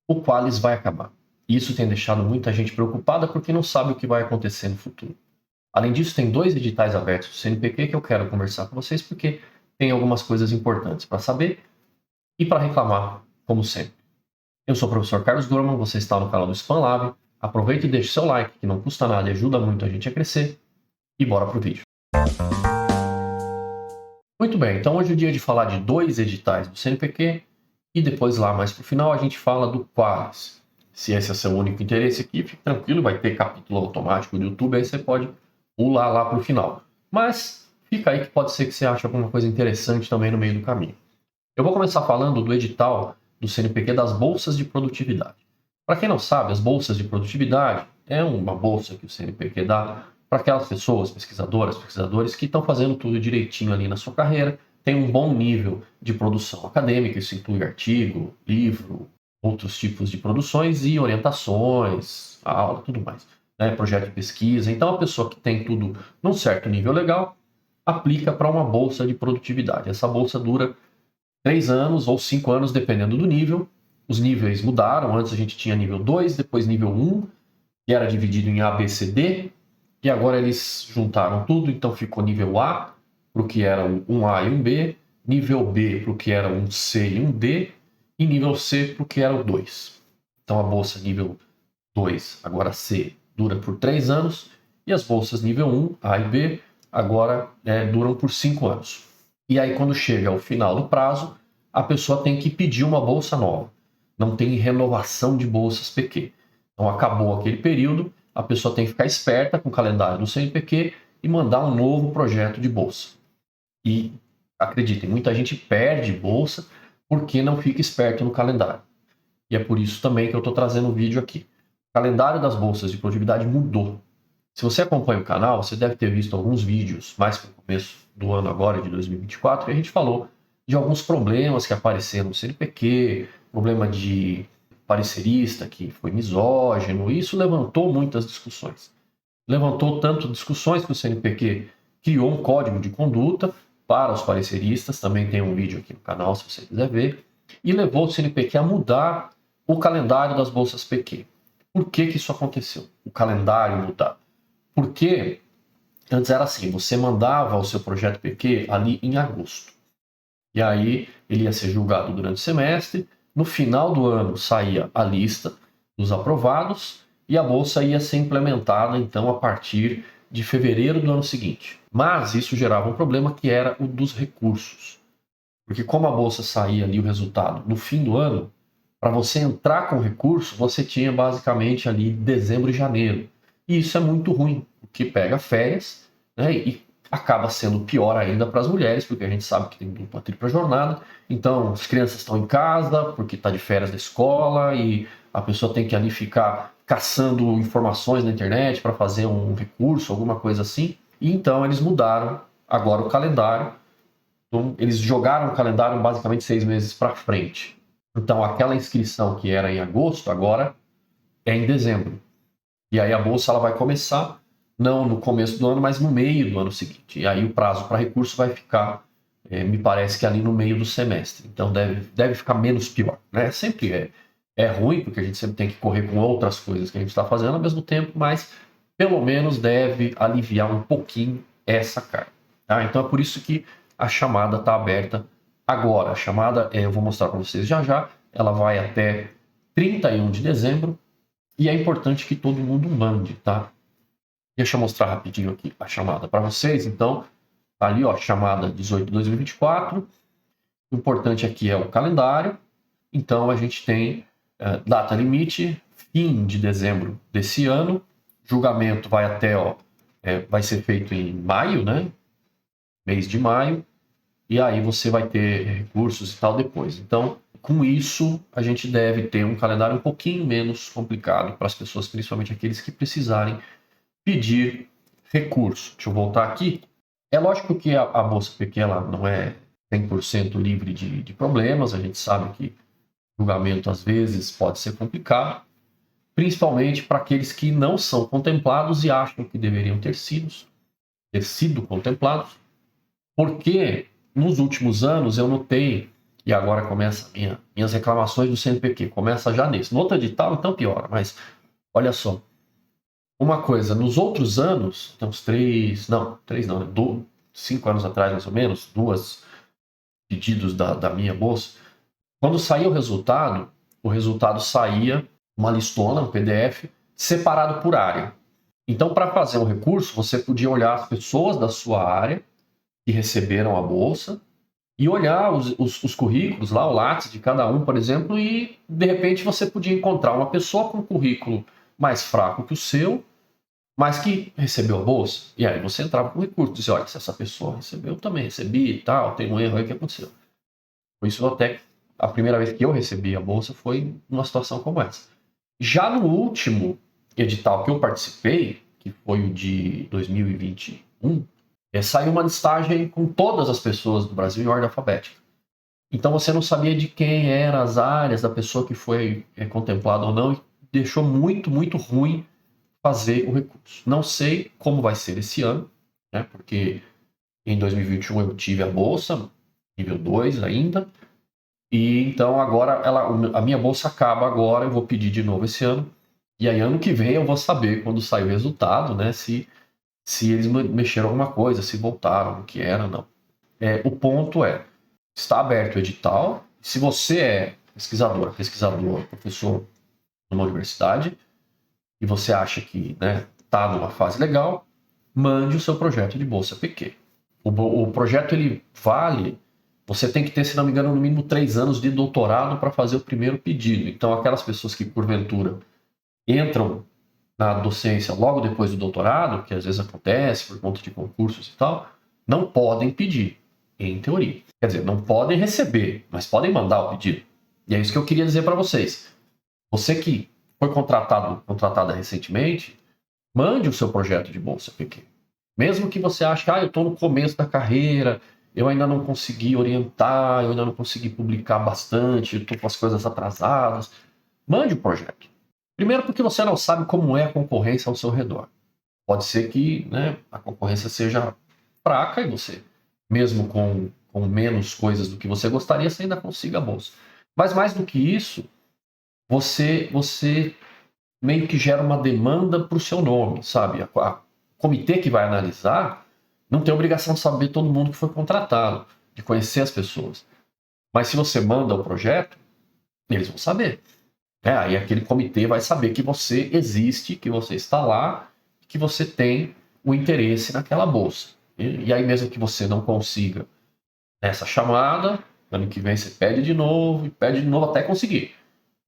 o Qualis vai acabar. Isso tem deixado muita gente preocupada porque não sabe o que vai acontecer no futuro. Além disso, tem 2 editais abertos do CNPq que eu quero conversar com vocês porque tem algumas coisas importantes para saber e para reclamar, como sempre. Eu sou o professor Carlos Dorman, você está no canal do Spam Lab. Aproveite e deixe seu like, que não custa nada e ajuda muito a gente a crescer. E bora pro vídeo. Muito bem, então hoje é o dia de falar de 2 editais do CNPq e depois lá mais pro final a gente fala do Qualis. Se esse é seu único interesse aqui, fique tranquilo, vai ter capítulo automático do YouTube, aí você pode pular lá pro final. Mas fica aí que pode ser que você ache alguma coisa interessante também no meio do caminho. Eu vou começar falando do edital do CNPq das bolsas de produtividade. Para quem não sabe, as bolsas de produtividade é uma bolsa que o CNPq dá para aquelas pessoas, pesquisadoras, pesquisadores, que estão fazendo tudo direitinho ali na sua carreira, tem um bom nível de produção acadêmica, isso inclui artigo, livro, outros tipos de produções e orientações, aula, tudo mais, né? Projeto de pesquisa. Então, a pessoa que tem tudo num certo nível legal aplica para uma bolsa de produtividade. Essa bolsa dura 3 anos ou 5 anos, dependendo do nível. Os níveis mudaram, antes a gente tinha nível 2, depois nível 1, que era dividido em A, B, C, D, e agora eles juntaram tudo, então ficou nível A, para o que era um A e um B, nível B para o que era um C e um D, e nível C para o que era o 2. Então a bolsa nível 2, agora C, dura por 3 anos, e as bolsas nível 1, A e B, agora duram por 5 anos. E aí, quando chega ao final do prazo, a pessoa tem que pedir uma bolsa nova. Não tem renovação de bolsas PQ. Então, acabou aquele período, a pessoa tem que ficar esperta com o calendário do CNPq e mandar um novo projeto de bolsa. E, acreditem, muita gente perde bolsa porque não fica esperto no calendário. E é por isso também que eu estou trazendo o vídeo aqui. O calendário das bolsas de produtividade mudou. Se você acompanha o canal, você deve ter visto alguns vídeos, mais para o começo do ano agora, de 2024, que a gente falou de alguns problemas que apareceram no CNPq, problema de parecerista que foi misógino, e isso levantou muitas discussões. Levantou tanto discussões que o CNPq criou um código de conduta para os pareceristas, também tem um vídeo aqui no canal se você quiser ver, e levou o CNPq a mudar o calendário das bolsas PQ. Por que isso aconteceu? O calendário mudar. Porque antes era assim, você mandava o seu projeto PQ ali em agosto. E aí ele ia ser julgado durante o semestre, no final do ano saía a lista dos aprovados e a bolsa ia ser implementada então a partir de fevereiro do ano seguinte. Mas isso gerava um problema que era o dos recursos. Porque como a bolsa saía ali o resultado no fim do ano, para você entrar com recurso, você tinha basicamente ali dezembro e janeiro. E isso é muito ruim, porque pega férias, né, e acaba sendo pior ainda para as mulheres, porque a gente sabe que tem dupla, tripla jornada. Então, as crianças estão em casa, porque está de férias da escola, e a pessoa tem que ali ficar caçando informações na internet para fazer um recurso, alguma coisa assim. E então eles mudaram agora o calendário. Então, eles jogaram o calendário basicamente 6 meses para frente. Então, aquela inscrição que era em agosto, agora é em dezembro. E aí a bolsa ela vai começar, não no começo do ano, mas no meio do ano seguinte. E aí o prazo para recurso vai ficar, me parece que ali no meio do semestre. Então, deve ficar menos pior. Né? Sempre é ruim, porque a gente sempre tem que correr com outras coisas que a gente está fazendo ao mesmo tempo, mas pelo menos deve aliviar um pouquinho essa carga. Tá? Então, é por isso que a chamada está aberta agora. A chamada, eu vou mostrar para vocês já já, ela vai até 31 de dezembro e é importante que todo mundo mande, tá? Deixa eu mostrar rapidinho aqui a chamada para vocês. Então, tá ali, ó, chamada 18 de 2024. O importante aqui é o calendário. Então, a gente tem data limite, fim de dezembro desse ano. Julgamento vai até, vai ser feito em maio, né? Mês de maio. E aí você vai ter recursos e tal depois. Então, com isso, a gente deve ter um calendário um pouquinho menos complicado para as pessoas, principalmente aqueles que precisarem pedir recurso. Deixa eu voltar aqui. É lógico que a Bolsa PQ ela não é 100% livre de problemas. A gente sabe que julgamento, às vezes, pode ser complicado, principalmente para aqueles que não são contemplados e acham que deveriam ter sido contemplados, porque nos últimos anos eu notei E agora começa minhas reclamações do CNPq. Começa já nesse. No outro edital, então piora. Mas olha só. Uma coisa, nos outros anos, tem uns 3 não, né? 5 anos atrás, mais ou menos, 2 pedidos da minha bolsa. Quando saía o resultado saía uma listona, um PDF, separado por área. Então, para fazer um recurso, você podia olhar as pessoas da sua área que receberam a bolsa e olhar os currículos lá, o Lattes de cada um, por exemplo, e de repente você podia encontrar uma pessoa com um currículo mais fraco que o seu, mas que recebeu a bolsa. E aí você entrava com o recurso, dizia, olha, se essa pessoa recebeu, eu também recebi e tal, tem um erro aí que aconteceu. Por isso até a primeira vez que eu recebi a bolsa foi numa situação como essa. Já no último edital que eu participei, que foi o de 2021, saiu uma listagem com todas as pessoas do Brasil em ordem alfabética. Então você não sabia de quem eram as áreas da pessoa que foi contemplada ou não, e deixou muito, muito ruim fazer o recurso. Não sei como vai ser esse ano, né, porque em 2021 eu tive a bolsa, nível 2 ainda, e então agora a minha bolsa acaba agora, eu vou pedir de novo esse ano, e aí ano que vem eu vou saber, quando sair o resultado, né, se eles mexeram alguma coisa, se voltaram, o que era, não. O ponto está aberto o edital, se você é pesquisador, professor numa universidade, e você acha que está numa fase legal, mande o seu projeto de bolsa PQ. O projeto ele vale, você tem que ter, se não me engano, no mínimo 3 anos de doutorado para fazer o primeiro pedido. Então, aquelas pessoas que, porventura, entram na docência logo depois do doutorado, que às vezes acontece por conta de concursos e tal, não podem pedir, em teoria. Quer dizer, não podem receber, mas podem mandar o pedido. E é isso que eu queria dizer para vocês. Você que foi contratada recentemente, mande o seu projeto de bolsa PQ. Mesmo que você ache, eu estou no começo da carreira, eu ainda não consegui orientar, eu ainda não consegui publicar bastante, eu estou com as coisas atrasadas. Mande o projeto. Primeiro porque você não sabe como é a concorrência ao seu redor. Pode ser que a concorrência seja fraca e você, mesmo com menos coisas do que você gostaria, você ainda consiga a bolsa. Mas mais do que isso, você meio que gera uma demanda para o seu nome, sabe? O comitê que vai analisar não tem obrigação de saber todo mundo que foi contratado, de conhecer as pessoas. Mas se você manda o projeto, eles vão saber. Aí aquele comitê vai saber que você existe, que você está lá, que você tem o interesse naquela bolsa. E aí mesmo que você não consiga essa chamada, ano que vem você pede de novo, e pede de novo até conseguir.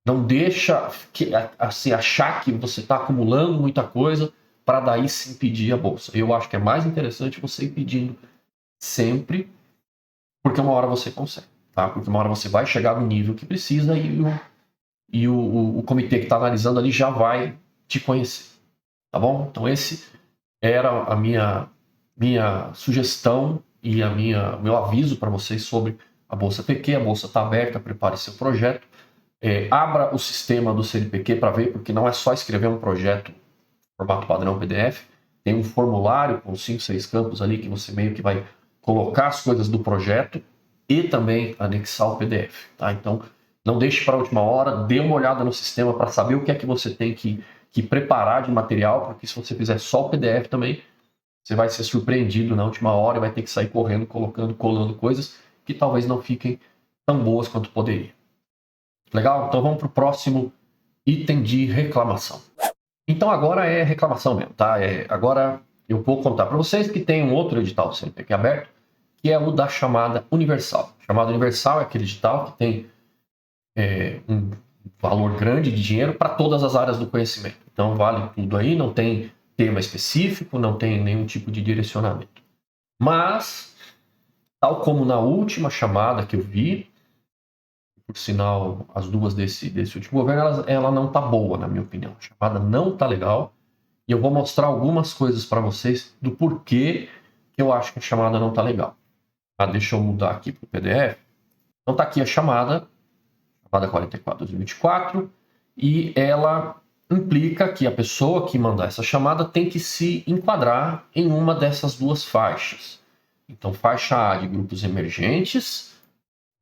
Não deixa assim, achar que você está acumulando muita coisa para daí sim pedir a bolsa. Eu acho que é mais interessante você ir pedindo sempre, porque uma hora você consegue, tá? Porque uma hora você vai chegar no nível que precisa e o comitê que está analisando ali já vai te conhecer, tá bom? Então esse era a minha sugestão e meu aviso para vocês sobre a Bolsa PQ. A Bolsa está aberta, prepare seu projeto. Abra o sistema do CNPq para ver, porque não é só escrever um projeto formato padrão PDF, tem um formulário com 5, 6 campos ali que você meio que vai colocar as coisas do projeto e também anexar o PDF, tá? Então, não deixe para a última hora, dê uma olhada no sistema para saber o que é que você tem que preparar de material, porque se você fizer só o PDF também, você vai ser surpreendido na última hora e vai ter que sair correndo, colando coisas que talvez não fiquem tão boas quanto poderia. Legal? Então vamos para o próximo item de reclamação. Então agora é reclamação mesmo, tá? Agora eu vou contar para vocês que tem um outro edital do CNPq aberto, que é o da chamada universal. A chamada universal é aquele edital que tem um valor grande de dinheiro para todas as áreas do conhecimento. Então vale tudo aí, não tem tema específico, não tem nenhum tipo de direcionamento. Mas, tal como na última chamada que eu vi, por sinal, as duas desse último governo, ela não tá boa, na minha opinião. A chamada não tá legal. E eu vou mostrar algumas coisas para vocês do porquê que eu acho que a chamada não tá legal. Deixa eu mudar aqui para o PDF. Então tá aqui a chamada 44/2024, e ela implica que a pessoa que mandar essa chamada tem que se enquadrar em uma dessas duas faixas. Então, faixa A de grupos emergentes,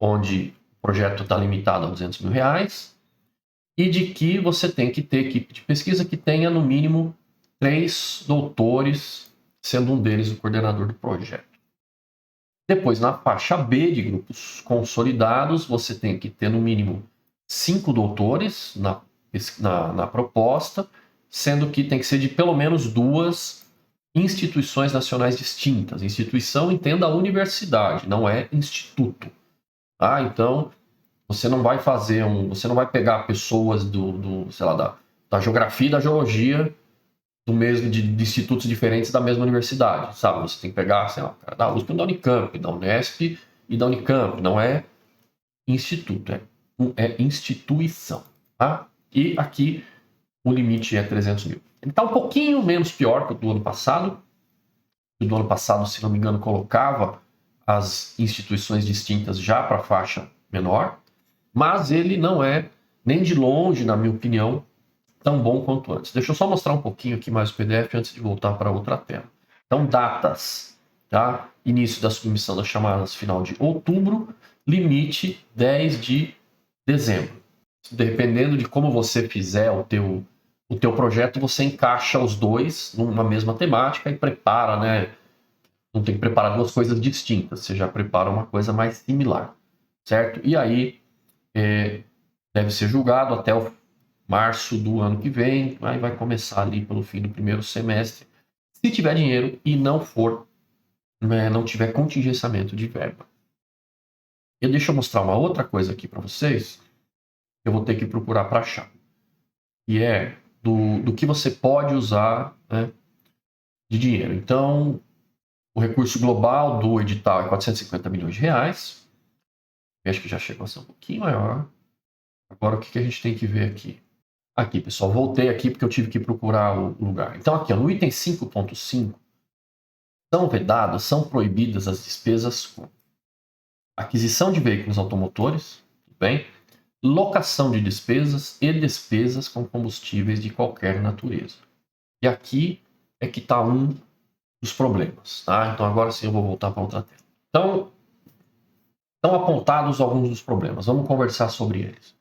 onde projeto está limitado a R$200 mil, e de que você tem que ter equipe de pesquisa que tenha no mínimo 3 doutores, sendo um deles o coordenador do projeto. Depois, na faixa B de grupos consolidados, você tem que ter no mínimo 5 doutores na proposta, sendo que tem que ser de pelo menos 2 instituições nacionais distintas. Instituição, entenda a universidade, não é instituto. Tá? Então, você não vai você não vai pegar pessoas sei lá, da geografia e da geologia de institutos diferentes da mesma universidade, sabe? Você tem que pegar, sei lá, o cara da USP e da Unicamp, da Unesp e da Unicamp. Não é instituto, é instituição, tá? E aqui o limite é 300 mil. Ele está um pouquinho menos pior que o do ano passado. O do ano passado, se não me engano, colocava as instituições distintas já para a faixa menor, mas ele não é, nem de longe, na minha opinião, tão bom quanto antes. Deixa eu só mostrar um pouquinho aqui mais o PDF antes de voltar para outra tela. Então, datas, tá? Início da submissão das chamadas final de outubro, limite 10 de dezembro. Dependendo de como você fizer o teu projeto, você encaixa os dois numa mesma temática e prepara, né? Não tem que preparar 2 coisas distintas, você já prepara uma coisa mais similar, certo? E aí, deve ser julgado até o março do ano que vem, aí vai começar ali pelo fim do primeiro semestre, se tiver dinheiro e não tiver contingenciamento de verba. E deixa eu mostrar uma outra coisa aqui para vocês, que eu vou ter que procurar para achar, que é do que você pode usar, né, de dinheiro. Então, o recurso global do edital é R$450 milhões. Eu acho que já chegou a ser um pouquinho maior. Agora, o que a gente tem que ver aqui? Aqui, pessoal, voltei aqui porque eu tive que procurar o lugar. Então, aqui, ó, no item 5.5, são proibidas as despesas com aquisição de veículos automotores, tudo bem? Locação de despesas e despesas com combustíveis de qualquer natureza. E aqui é que está um dos problemas, tá? Então, agora sim eu vou voltar para outra tela. Então, estão apontados alguns dos problemas. Vamos conversar sobre eles.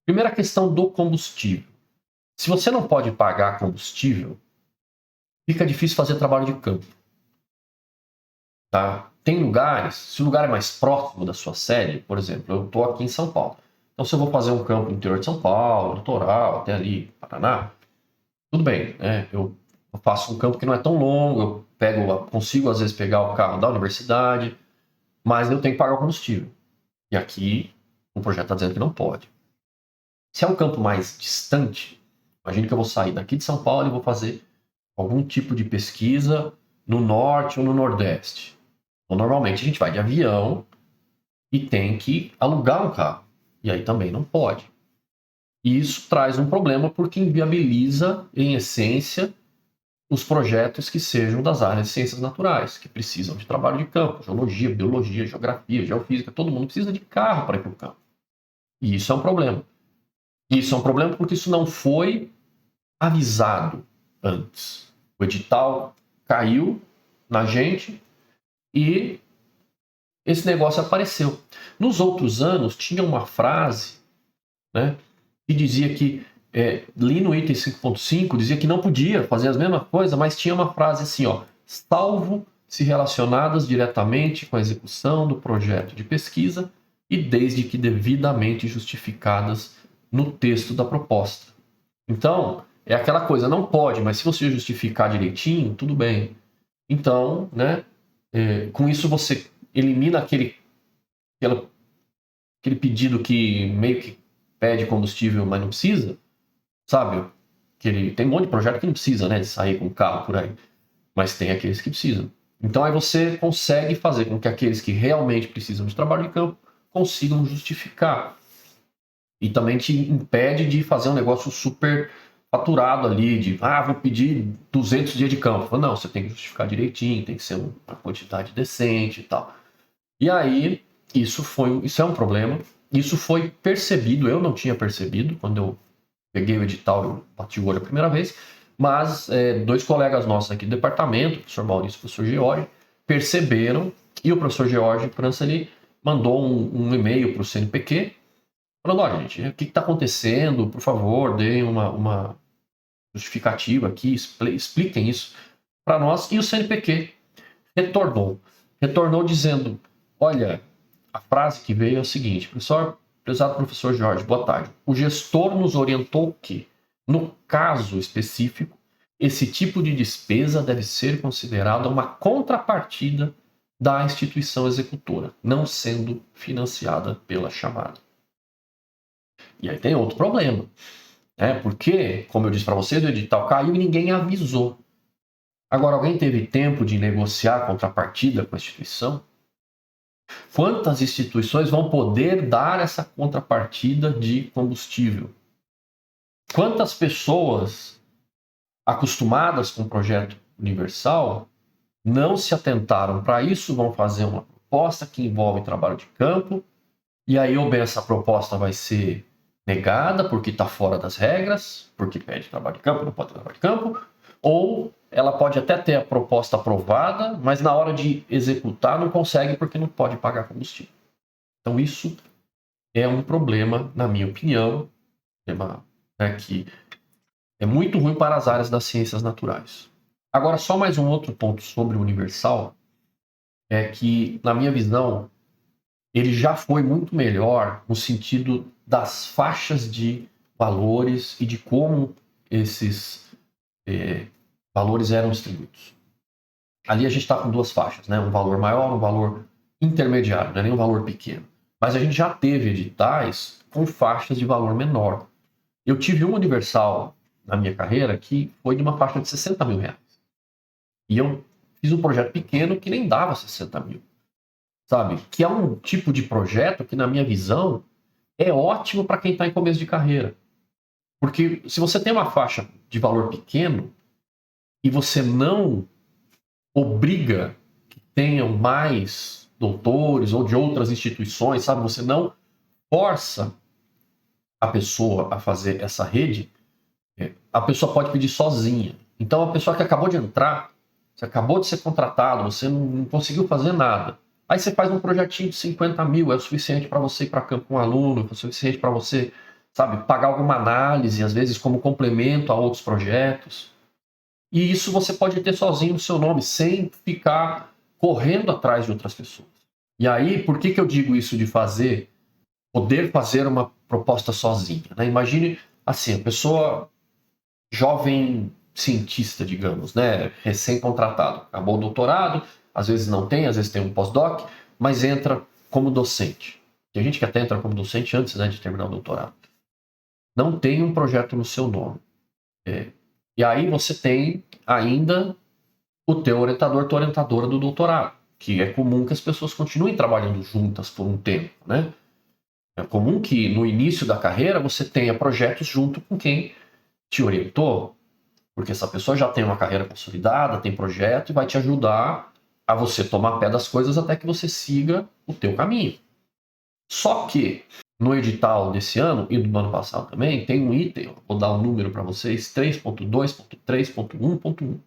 Primeira questão do combustível. Se você não pode pagar combustível, fica difícil fazer trabalho de campo. Tá? Tem lugares, se o lugar é mais próximo da sua sede, por exemplo, eu estou aqui em São Paulo. Então, se eu vou fazer um campo no interior de São Paulo, litoral, até ali, Paraná, tudo bem, né? Eu faço um campo que não é tão longo, consigo às vezes pegar o carro da universidade, mas eu tenho que pagar o combustível. E aqui o projeto está dizendo que não pode. Se é um campo mais distante, imagine que eu vou sair daqui de São Paulo e vou fazer algum tipo de pesquisa no norte ou no nordeste. Então, normalmente a gente vai de avião e tem que alugar um carro. E aí também não pode. E isso traz um problema porque inviabiliza, em essência, os projetos que sejam das áreas de ciências naturais, que precisam de trabalho de campo, geologia, biologia, geografia, geofísica, todo mundo precisa de carro para ir para o campo. E isso é um problema. Isso é um problema porque isso não foi avisado antes. O edital caiu na gente e esse negócio apareceu. Nos outros anos, tinha uma frase, né, que dizia que, ali no item 5.5, dizia que não podia fazer as mesmas coisas, mas tinha uma frase assim, ó, salvo se relacionadas diretamente com a execução do projeto de pesquisa e desde que devidamente justificadas no texto da proposta. Então, é aquela coisa, não pode, mas se você justificar direitinho, tudo bem. Então, né, com isso você elimina aquele pedido que meio que pede combustível, mas não precisa, sabe? Tem um monte de projeto que não precisa, né, de sair com o carro por aí, mas tem aqueles que precisam. Então aí você consegue fazer com que aqueles que realmente precisam de trabalho de campo consigam justificar. E também te impede de fazer um negócio super faturado ali, de, vou pedir 200 dias de campo. Não, você tem que justificar direitinho, tem que ser uma quantidade decente e tal. E aí, isso é um problema. Isso foi percebido, eu não tinha percebido, quando eu peguei o edital, eu bati o olho a primeira vez, mas 2 colegas nossos aqui do departamento, o professor Maurício e o professor George, perceberam, e o professor George França ali mandou um e-mail para o CNPq, falando, olha, gente, o que está acontecendo? Por favor, deem uma justificativa aqui, expliquem isso para nós. E o CNPq retornou dizendo, olha, a frase que veio é o seguinte, prezado professor Jorge, boa tarde. O gestor nos orientou que, no caso específico, esse tipo de despesa deve ser considerada uma contrapartida da instituição executora, não sendo financiada pela chamada. E aí tem outro problema, né? Porque, como eu disse para vocês, o edital caiu e ninguém avisou. Agora, alguém teve tempo de negociar a contrapartida com a instituição? Quantas instituições vão poder dar essa contrapartida de combustível? Quantas pessoas acostumadas com o projeto universal não se atentaram para isso, vão fazer uma proposta que envolve trabalho de campo, e aí ou bem essa proposta vai ser negada porque está fora das regras, porque pede trabalho de campo, não pode ter trabalho de campo, ou ela pode até ter a proposta aprovada, mas na hora de executar não consegue porque não pode pagar combustível. Então isso é um problema, na minha opinião, que é muito ruim para as áreas das ciências naturais. Agora, só mais um outro ponto sobre o universal, é que, na minha visão, ele já foi muito melhor no sentido das faixas de valores e de como esses valores eram distribuídos. Ali a gente está com duas faixas, né? Um valor maior, um valor intermediário, não é nem um valor pequeno. Mas a gente já teve editais com faixas de valor menor. Eu tive um universal na minha carreira que foi de uma faixa de 60 mil reais. E eu fiz um projeto pequeno que nem dava 60 mil. Sabe? Que é um tipo de projeto que, na minha visão, é ótimo para quem está em começo de carreira. Porque se você tem uma faixa de valor pequeno e você não obriga que tenham mais doutores ou de outras instituições, sabe? Você não força a pessoa a fazer essa rede, a pessoa pode pedir sozinha. Então, a pessoa que acabou de entrar, você acabou de ser contratado, você não conseguiu fazer nada. Aí você faz um projetinho de 50 mil, é o suficiente para você ir para campo com um aluno, é o suficiente para você, sabe, pagar alguma análise, às vezes como complemento a outros projetos. E isso você pode ter sozinho no seu nome, sem ficar correndo atrás de outras pessoas. E aí, por que eu digo isso de poder fazer uma proposta sozinha? Né? Imagine, assim, a pessoa jovem cientista, digamos, né, recém-contratado, acabou o doutorado, às vezes não tem, às vezes tem um pós-doc, mas entra como docente. Tem gente que até entra como docente antes, né, de terminar o doutorado. Não tem um projeto no seu nome. E aí você tem ainda o teu orientador, tua orientadora do doutorado, que é comum que as pessoas continuem trabalhando juntas por um tempo, né? É comum que no início da carreira você tenha projetos junto com quem te orientou, porque essa pessoa já tem uma carreira consolidada, tem projeto e vai te ajudar a você tomar pé das coisas até que você siga o teu caminho. Só que no edital desse ano e do ano passado também tem um item, vou dar um número para vocês, 3.2.3.1.1.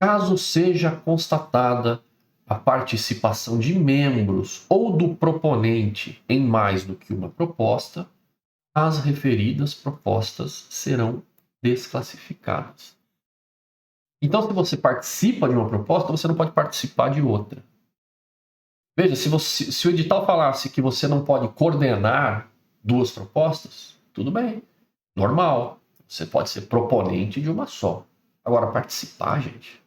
Caso seja constatada a participação de membros ou do proponente em mais do que uma proposta, as referidas propostas serão desclassificadas. Então, se você participa de uma proposta, você não pode participar de outra. Veja, se o edital falasse que você não pode coordenar duas propostas, tudo bem, normal. Você pode ser proponente de uma só. Agora, participar, gente.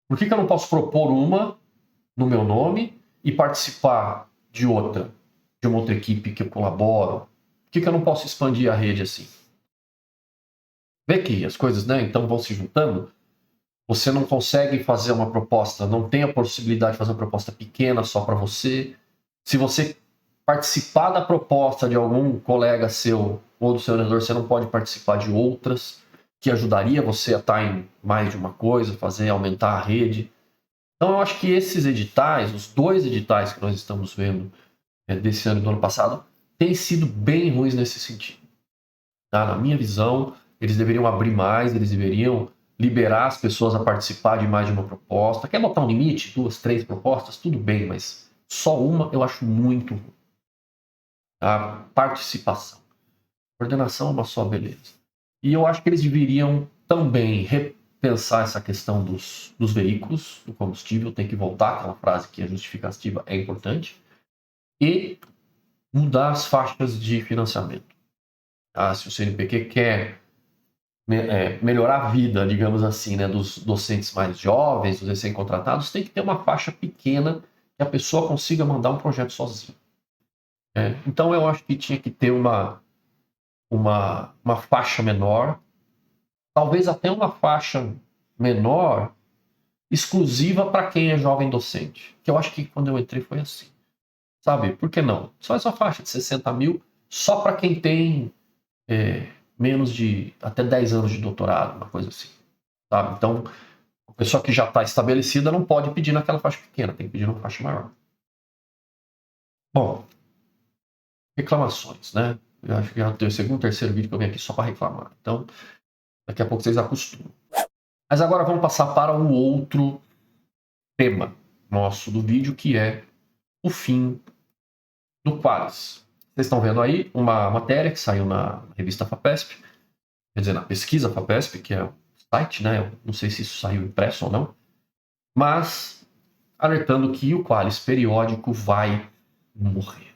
Por que eu não posso propor uma no meu nome e participar de outra, de uma outra equipe que eu colaboro? Por que eu não posso expandir a rede assim? Vê que as coisas, né, então vão se juntando. Você não consegue fazer uma proposta, não tem a possibilidade de fazer uma proposta pequena só para você. Se você participar da proposta de algum colega seu ou do seu orientador, você não pode participar de outras, que ajudaria você a estar em mais de uma coisa, aumentar a rede. Então, eu acho que esses editais, os dois editais que nós estamos vendo desse ano e do ano passado, têm sido bem ruins nesse sentido. Tá? Na minha visão, eles deveriam abrir mais, eles deveriam liberar as pessoas a participar de mais de uma proposta. Quer botar um limite? 2, 3 propostas? Tudo bem, mas só uma eu acho muito ruim. A participação. Coordenação é uma só beleza. E eu acho que eles deveriam também repensar essa questão dos veículos, do combustível, tem que voltar àquela frase que a justificativa é importante, e mudar as faixas de financiamento. Se o CNPq quer melhorar a vida, digamos assim, né, dos docentes mais jovens, dos recém-contratados, tem que ter uma faixa pequena que a pessoa consiga mandar um projeto sozinho. Então eu acho que tinha que ter uma faixa menor, talvez até uma faixa menor exclusiva para quem é jovem docente. Que eu acho que quando eu entrei foi assim. Sabe? Por que não? Só essa faixa de 60 mil só para quem tem menos de até 10 anos de doutorado, uma coisa assim. Sabe? Então, a pessoa que já está estabelecida não pode pedir naquela faixa pequena, tem que pedir numa faixa maior. Bom, reclamações, né? Eu acho que já é o segundo, terceiro vídeo que eu venho aqui só para reclamar. Então, daqui a pouco vocês acostumam. Mas agora vamos passar para o outro tema nosso do vídeo, que é o fim do Qualis. Vocês estão vendo aí uma matéria que saiu na revista FAPESP, quer dizer, na pesquisa FAPESP, que é o site, né? Eu não sei se isso saiu impresso ou não, mas alertando que o Qualis periódico vai morrer.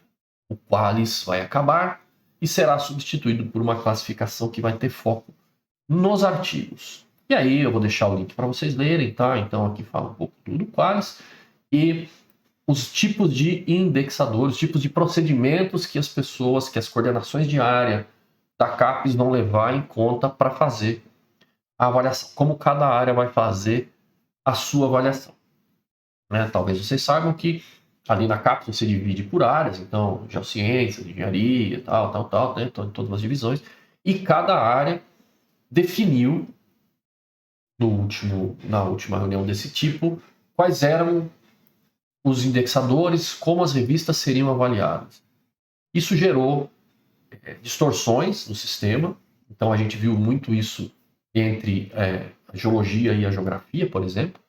O Qualis vai acabar e será substituído por uma classificação que vai ter foco nos artigos. E aí eu vou deixar o link para vocês lerem, tá? Então aqui fala um pouco do Qualis e os tipos de indexadores, tipos de procedimentos que as pessoas, que as coordenações de área da CAPES vão levar em conta para fazer a avaliação, como cada área vai fazer a sua avaliação. Né? Talvez vocês saibam que ali na CAPES você divide por áreas, então geociências, engenharia, tal, né? Todas as divisões, e cada área definiu na última reunião desse tipo quais eram os indexadores, como as revistas seriam avaliadas. Isso gerou distorções no sistema, então a gente viu muito isso entre a geologia e a geografia, por exemplo,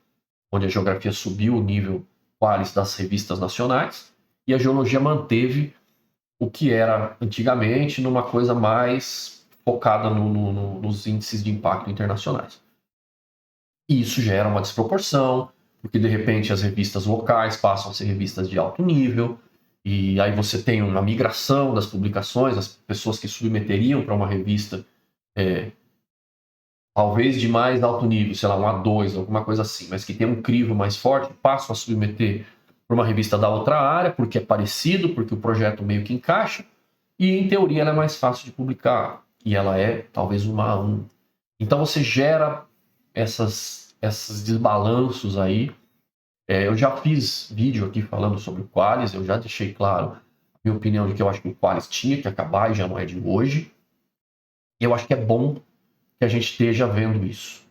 onde a geografia subiu o nível Qualis das revistas nacionais e a geologia manteve o que era antigamente numa coisa mais focada nos índices de impacto internacionais. E isso gera uma desproporção, porque de repente as revistas locais passam a ser revistas de alto nível, e aí você tem uma migração das publicações, as pessoas que submeteriam para uma revista talvez de mais alto nível, sei lá, um A2, alguma coisa assim, mas que tem um crivo mais forte, passam a submeter para uma revista da outra área, porque é parecido, porque o projeto meio que encaixa, e em teoria ela é mais fácil de publicar, e ela é talvez uma A1. Então você gera esses desbalanços aí. Eu já fiz vídeo aqui falando sobre o Qualis, eu já deixei claro a minha opinião de que eu acho que o Qualis tinha que acabar e já não é de hoje. E eu acho que é bom que a gente esteja vendo isso.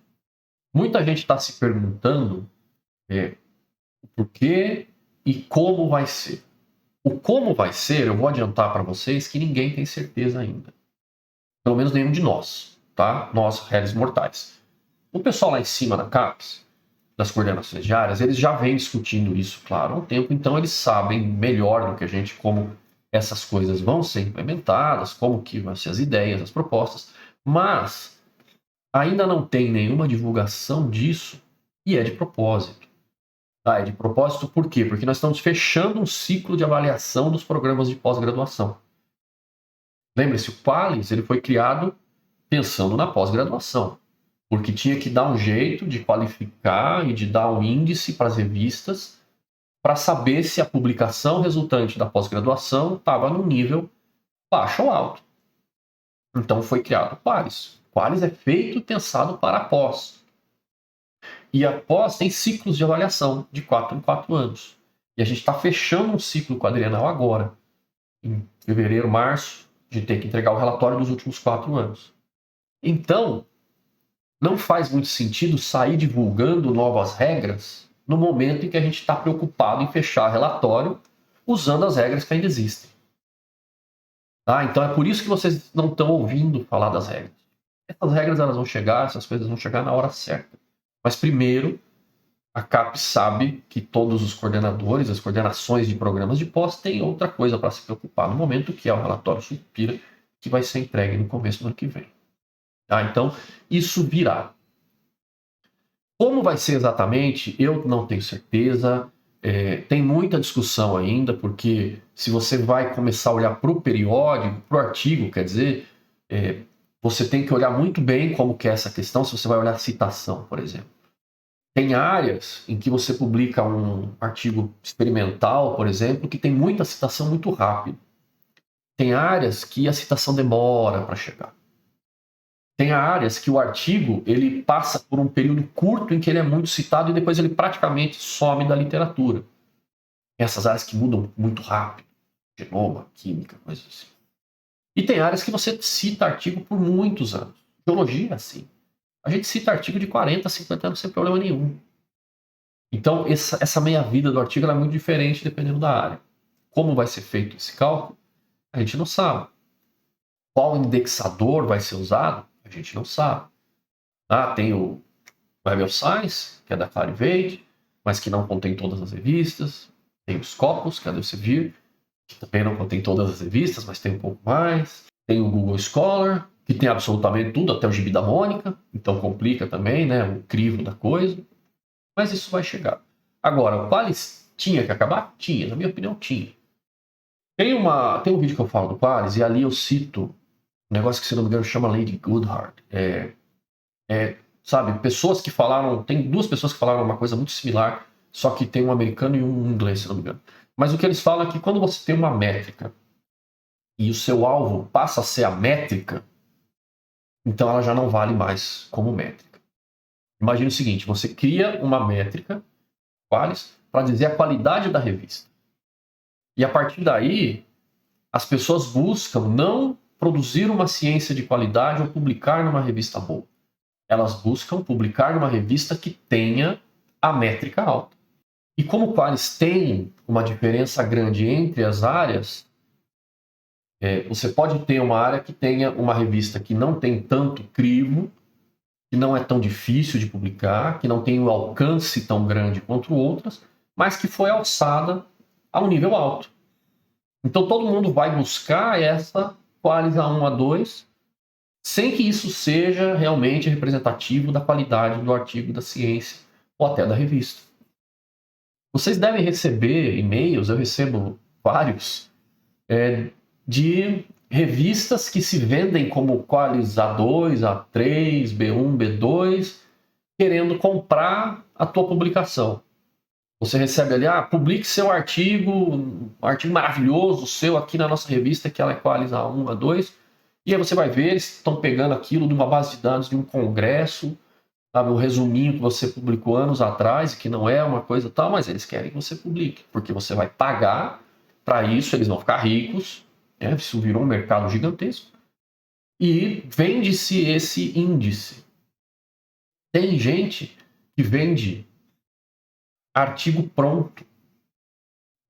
Muita gente está se perguntando o porquê e como vai ser. O como vai ser, eu vou adiantar para vocês que ninguém tem certeza ainda. Pelo menos nenhum de nós, tá? Nós, réis mortais. O pessoal lá em cima da CAPES, das coordenações diárias, eles já vêm discutindo isso, claro, há um tempo, então eles sabem melhor do que a gente como essas coisas vão ser implementadas, como que vão ser as ideias, as propostas, mas ainda não tem nenhuma divulgação disso e é de propósito. É de propósito por quê? Porque nós estamos fechando um ciclo de avaliação dos programas de pós-graduação. Lembre-se, o Qualis ele foi criado pensando na pós-graduação, porque tinha que dar um jeito de qualificar e de dar um índice para as revistas para saber se a publicação resultante da pós-graduação estava no nível baixo ou alto. Então foi criado o Qualis. O Qualis é feito e pensado para a pós. E a pós tem ciclos de avaliação de 4 em 4 anos. E a gente está fechando um ciclo quadrienal agora. Em fevereiro, março, a gente tem que entregar o relatório dos últimos 4 anos. Então, não faz muito sentido sair divulgando novas regras no momento em que a gente está preocupado em fechar relatório usando as regras que ainda existem. Tá? Então é por isso que vocês não estão ouvindo falar das regras. Essas regras elas vão chegar, essas coisas vão chegar na hora certa. Mas primeiro a CAPES sabe que todos os coordenadores, as coordenações de programas de pós têm outra coisa para se preocupar no momento, que é o relatório Sucupira, que vai ser entregue no começo do ano que vem. Tá? Então, isso virá. Como vai ser exatamente, eu não tenho certeza. Tem muita discussão ainda, porque se você vai começar a olhar para o periódico, para o artigo, quer dizer, você tem que olhar muito bem como que é essa questão, se você vai olhar a citação, por exemplo. Tem áreas em que você publica um artigo experimental, por exemplo, que tem muita citação muito rápido. Tem áreas que a citação demora para chegar. Tem áreas que o artigo ele passa por um período curto em que ele é muito citado e depois ele praticamente some da literatura. Essas áreas que mudam muito rápido, genoma, química, coisas assim. E tem áreas que você cita artigo por muitos anos. Geologia é assim. A gente cita artigo de 40, 50 anos sem problema nenhum. Então, essa meia-vida do artigo é muito diferente dependendo da área. Como vai ser feito esse cálculo? A gente não sabe. Qual indexador vai ser usado? A gente não sabe. Tem o Web of Science, que é da Clarivate, mas que não contém todas as revistas. Tem o Scopus, que é do Elsevier, que também não contém todas as revistas, mas tem um pouco mais. Tem o Google Scholar, que tem absolutamente tudo, até o Gibi da Mônica, então complica também, né, o crivo da coisa. Mas isso vai chegar. Agora, o Qualis tinha que acabar? Tinha, na minha opinião, tinha. Tem um vídeo que eu falo do Qualis, e ali eu cito um negócio que, se não me engano, chama Lady Goodhart. Sabe, pessoas que falaram... Tem duas pessoas que falaram uma coisa muito similar, só que tem um americano e um inglês, se não me engano. Mas o que eles falam é que quando você tem uma métrica e o seu alvo passa a ser a métrica, então ela já não vale mais como métrica. Imagine o seguinte, você cria uma métrica, Qualis, para dizer a qualidade da revista. E a partir daí, as pessoas buscam não produzir uma ciência de qualidade ou publicar numa revista boa. Elas buscam publicar numa revista que tenha a métrica alta. E como o Qualis tem uma diferença grande entre as áreas, você pode ter uma área que tenha uma revista que não tem tanto crivo, que não é tão difícil de publicar, que não tem um alcance tão grande quanto outras, mas que foi alçada a um nível alto. Então todo mundo vai buscar essa Qualis A1, A2, sem que isso seja realmente representativo da qualidade do artigo da ciência ou até da revista. Vocês devem receber e-mails, eu recebo vários, de revistas que se vendem como Qualis A2, A3, B1, B2, querendo comprar a tua publicação. Você recebe ali, publique seu artigo, um artigo maravilhoso seu aqui na nossa revista, que ela é Qualis A1, A2, e aí você vai ver, eles estão pegando aquilo de uma base de dados de um congresso, sabe, um resuminho que você publicou anos atrás, que não é uma coisa tal, mas eles querem que você publique, porque você vai pagar para isso, eles vão ficar ricos, isso virou um mercado gigantesco, e vende-se esse índice. Tem gente que vende artigo pronto.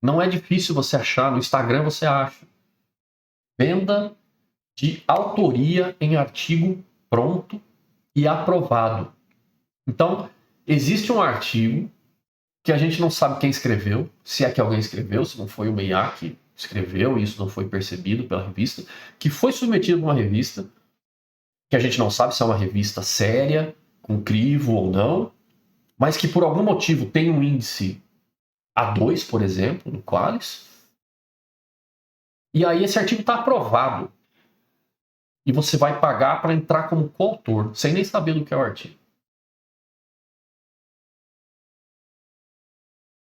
Não é difícil você achar, no Instagram você acha. Venda de autoria em artigo pronto e aprovado. Então, existe um artigo que a gente não sabe quem escreveu, se é que alguém escreveu, se não foi o Meia que escreveu e isso não foi percebido pela revista, que foi submetido a uma revista, que a gente não sabe se é uma revista séria, com crivo ou não, mas que por algum motivo tem um índice A2, por exemplo, no Qualis, e aí esse artigo está aprovado. E você vai pagar para entrar como coautor, sem nem saber do que é o artigo.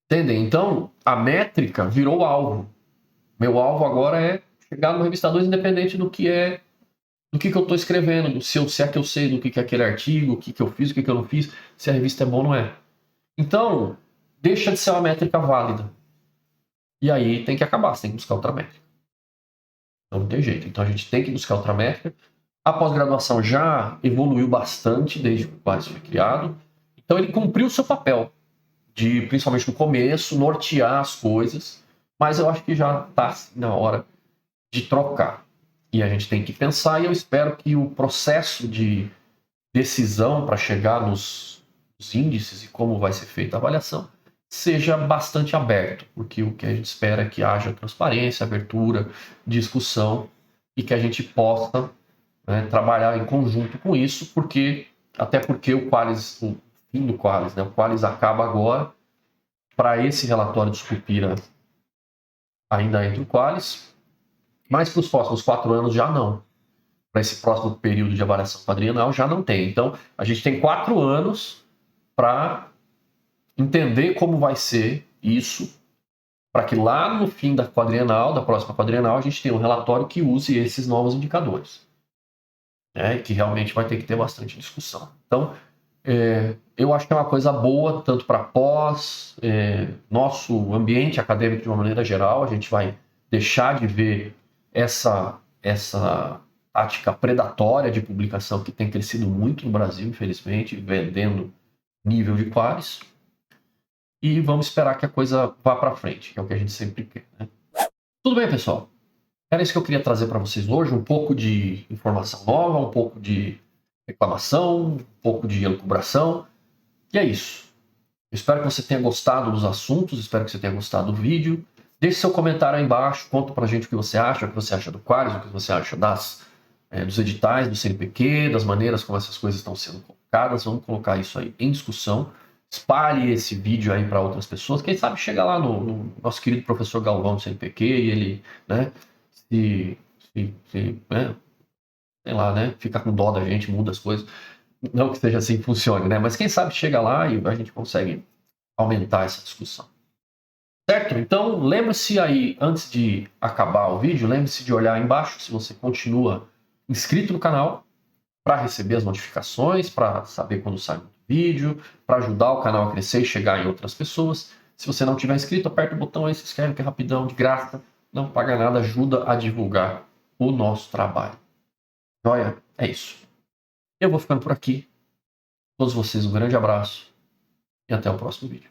Entendem? Então, a métrica virou alvo. Meu alvo agora é chegar numa revista 2 independente do que é, do que eu estou escrevendo, se é que eu sei do que é aquele artigo, o que eu fiz, o que eu não fiz, se a revista é boa ou não é. Então, deixa de ser uma métrica válida. E aí tem que acabar, você tem que buscar outra métrica. Então não tem jeito. Então a gente tem que buscar outra métrica. A pós-graduação já evoluiu bastante desde que o Qualis foi criado. Então ele cumpriu o seu papel de, principalmente no começo, nortear as coisas. Mas eu acho que já está na hora de trocar. E a gente tem que pensar, e eu espero que o processo de decisão para chegar nos os índices e como vai ser feita a avaliação, seja bastante aberto, porque o que a gente espera é que haja transparência, abertura, discussão e que a gente possa, né, trabalhar em conjunto com isso, até porque o fim do Qualis, né, o Qualis acaba agora. Para esse relatório de Sucupira ainda entra o Qualis, mas para os próximos 4 anos já não. Para esse próximo período de avaliação quadrienal já não tem. Então, a gente tem 4 anos para entender como vai ser isso, para que lá no fim da próxima quadrienal, a gente tenha um relatório que use esses novos indicadores. E que realmente vai ter que ter bastante discussão. Então, eu acho que é uma coisa boa, tanto para pós, nosso ambiente acadêmico de uma maneira geral, a gente vai deixar de ver essa tática predatória de publicação que tem crescido muito no Brasil, infelizmente, vendendo nível de Qualis, e vamos esperar que a coisa vá para frente, que é o que a gente sempre quer, né? Tudo bem, pessoal? Era isso que eu queria trazer para vocês hoje, um pouco de informação nova, um pouco de reclamação, um pouco de elucubração. E é isso. Eu espero que você tenha gostado dos assuntos, espero que você tenha gostado do vídeo. Deixe seu comentário aí embaixo, conta pra gente o que você acha do Qualis, o que você acha dos editais do CNPq, das maneiras como essas coisas estão sendo colocadas. Vamos colocar isso aí em discussão. Espalhe esse vídeo aí para outras pessoas. Quem sabe chega lá no nosso querido professor Galvão do CNPq e ele, né, né, sei lá, né, fica com dó da gente, muda as coisas. Não que seja assim que funcione, né? Mas quem sabe chega lá e a gente consegue aumentar essa discussão. Certo? Então, lembre-se aí, antes de acabar o vídeo, lembre-se de olhar embaixo se você continua inscrito no canal para receber as notificações, para saber quando sai um vídeo, para ajudar o canal a crescer e chegar em outras pessoas. Se você não tiver inscrito, aperta o botão aí, se inscreve que é rapidão, de graça, não paga nada, ajuda a divulgar o nosso trabalho. Joia? É isso. Eu vou ficando por aqui. Todos vocês um grande abraço e até o próximo vídeo.